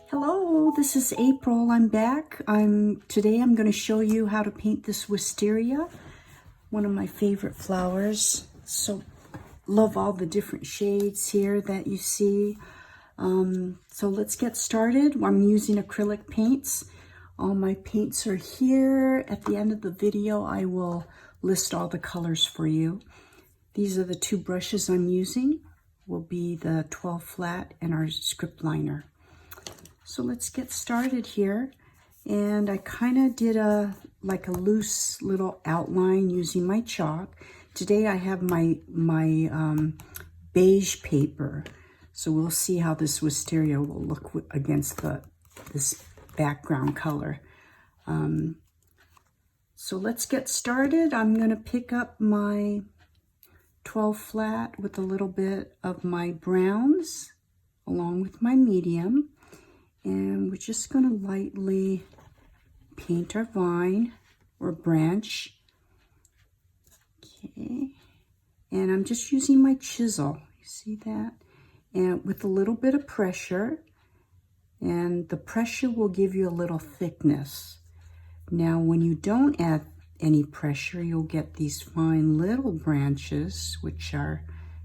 Hello, this is April. I'm back. Today I'm going to show you how to paint this wisteria, one of my favorite flowers. So love all the different shades here that you see. So let's get started. I'm using acrylic paints. All my paints are here. At the end of the video, I will list all the colors for you. These are the two brushes I'm using. Will be the 12 flat and our script liner. So let's get started here. And I kind of did a loose little outline using my chalk. Today I have my beige paper. So we'll see how this wisteria will look against this background color. So let's get started. I'm going to pick up my 12 flat with a little bit of my browns along with my medium. And we're just going to lightly paint our vine or branch. Okay. And I'm just using my chisel. You see that? And with a little bit of pressure. And the pressure will give you a little thickness. Now, when you don't add any pressure, you'll get these fine little branches, which are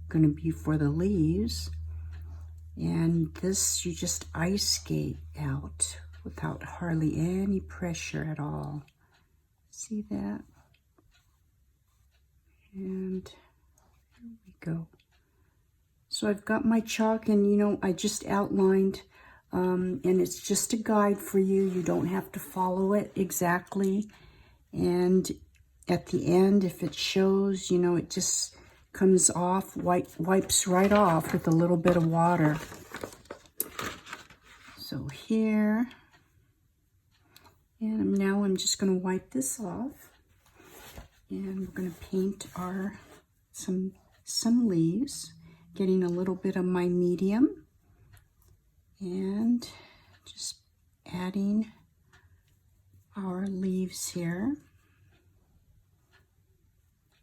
going to be for the leaves. And this, you just ice skate out without hardly any pressure at all. See that? And there we go. So I've got my chalk, and I just outlined, and it's just a guide for you. You don't have to follow it exactly. And at the end, if it shows, it just comes off, wipes right off with a little bit of water. So here, and now I'm just going to wipe this off, and we're going to paint some leaves, getting a little bit of my medium, and just adding our leaves here.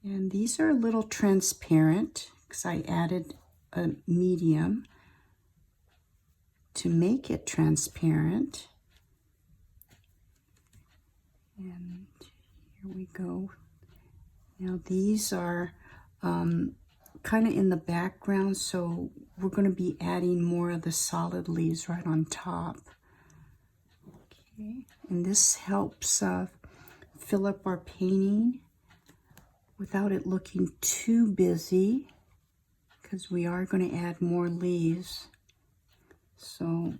And these are a little transparent because I added a medium to make it transparent. And here we go. Now these are kind of in the background, so we're going to be adding more of the solid leaves right on top. Okay, and this helps fill up our painting without it looking too busy, because we are going to add more leaves. So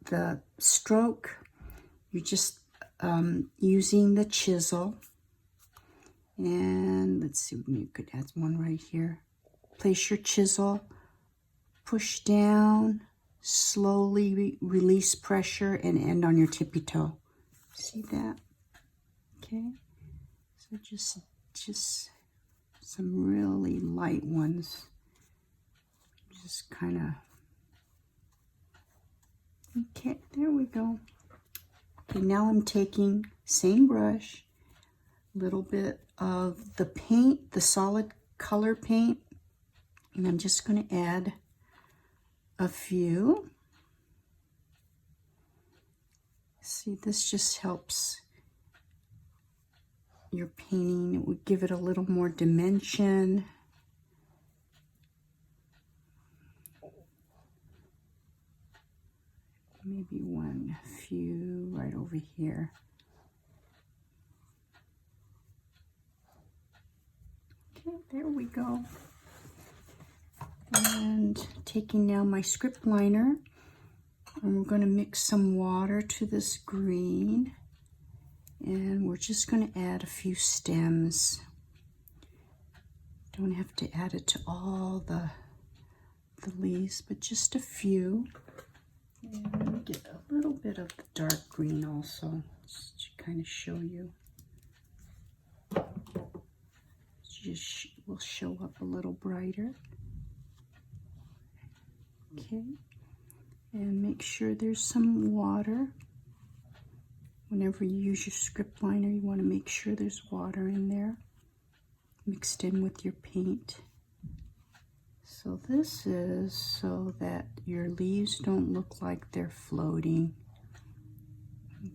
the stroke, you're just using the chisel. And let's see, maybe we could add one right here. Place your chisel, push down, slowly release pressure, and end on your tippy toe. See that? Okay. So just some really light ones. Just kind of, okay, there we go. Okay, now I'm taking same brush, little bit of the paint, the solid color paint, and I'm just going to add a few. See, this just helps your painting. It would give it a little more dimension. Maybe a few right over here. Okay, there we go. And taking now my script liner, and we're going to mix some water to this green. And we're just going to add a few stems. Don't have to add it to all the leaves, but just a few. And get a little bit of the dark green also, just to kind of show you. Just will show up a little brighter. Okay, and make sure there's some water. Whenever you use your script liner, you want to make sure there's water in there, mixed in with your paint. So this is so that your leaves don't look like they're floating.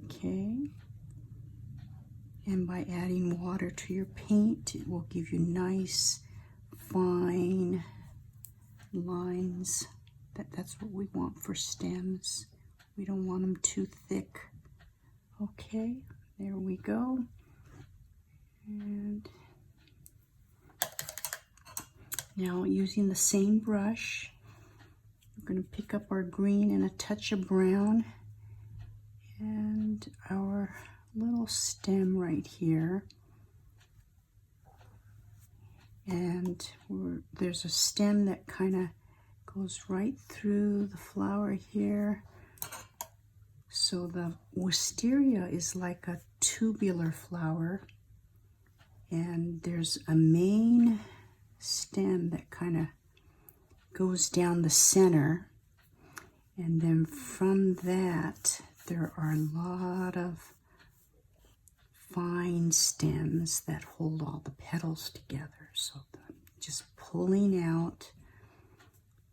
Okay. And by adding water to your paint, it will give you nice, fine lines. That's what we want for stems. We don't want them too thick. Okay, there we go. And now using the same brush, we're going to pick up our green and a touch of brown and our little stem right here. And there's a stem that kind of goes right through the flower here. So the wisteria is like a tubular flower, and there's a main stem that kind of goes down the center, and then from that there are a lot of fine stems that hold all the petals together. So just pulling out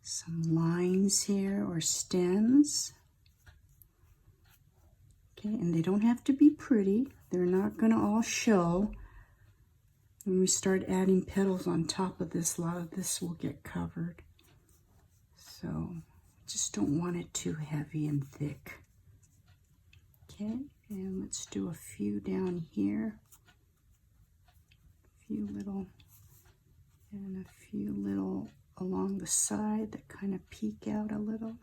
some lines here or stems. Okay, and they don't have to be pretty. They're not going to all show. When we start adding petals on top of this, a lot of this will get covered. So just don't want it too heavy and thick. Okay, and let's do a few down here. A few little, and a few little along the side that kind of peek out a little.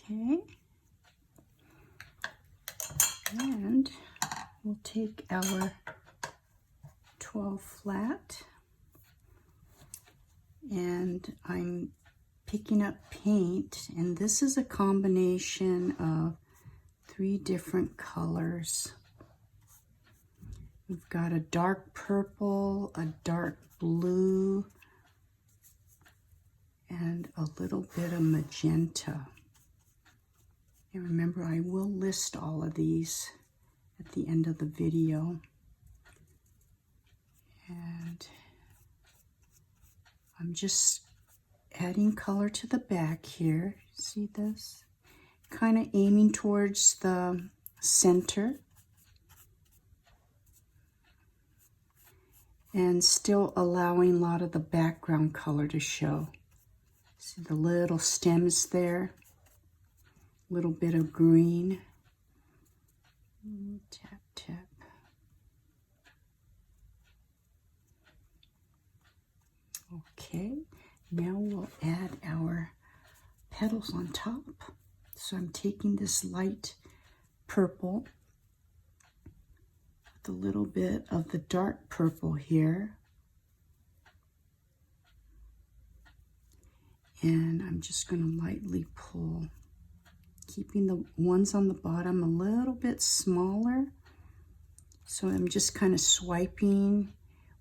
Okay, and we'll take our 12 flat, and I'm picking up paint, and this is a combination of 3 different colors. We've got a dark purple, a dark blue, and a little bit of magenta. And remember, I will list all of these at the end of the video. And I'm just adding color to the back here. See this? Kind of aiming towards the center. And still allowing a lot of the background color to show. See the little stems there? Little bit of green. Tap, tap. Okay, now we'll add our petals on top. So I'm taking this light purple with a little bit of the dark purple here. And I'm just going to lightly pull, keeping the ones on the bottom a little bit smaller. So I'm just kind of swiping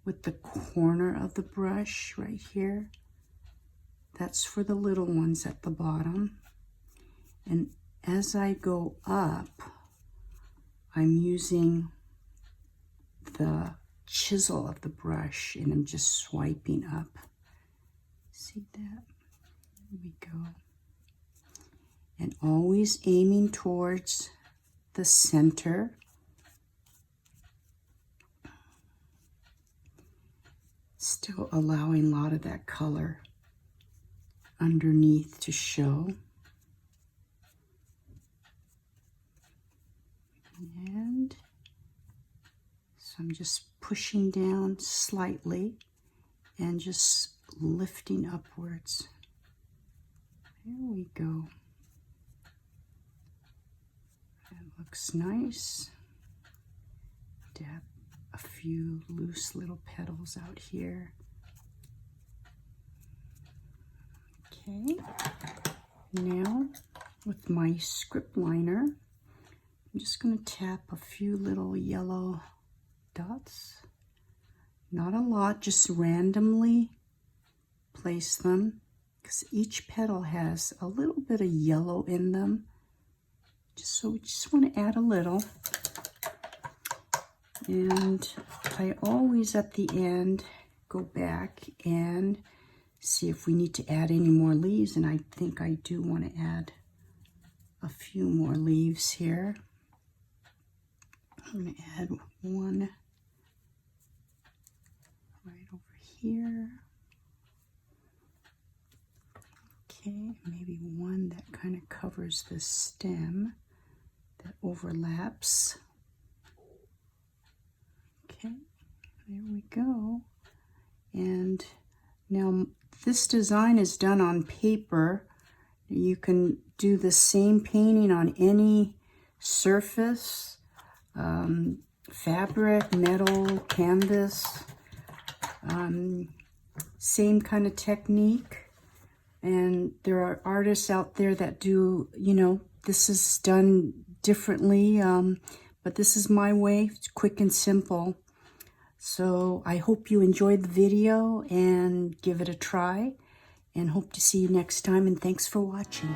with the corner of the brush right here. That's for the little ones at the bottom. And as I go up, I'm using the chisel of the brush and I'm just swiping up. See that? There we go. And always aiming towards the center. Still allowing a lot of that color underneath to show. And so I'm just pushing down slightly and just lifting upwards. There we go. That looks nice. Dab a few loose little petals out here. Okay, now with my script liner, I'm just going to tap a few little yellow dots. Not a lot, just randomly place them because each petal has a little bit of yellow in them. So we just want to add a little. And I always at the end go back and see if we need to add any more leaves, and I think I do want to add a few more leaves here. I'm going to add one right over here. Okay, maybe one that kind of covers the stem that overlaps. Okay, there we go. And now this design is done on paper. You can do the same painting on any surface, fabric, metal, canvas, same kind of technique. And there are artists out there that do, you know, this is done differently, but this is my way, it's quick and simple. So I hope you enjoyed the video and give it a try, and hope to see you next time, and thanks for watching.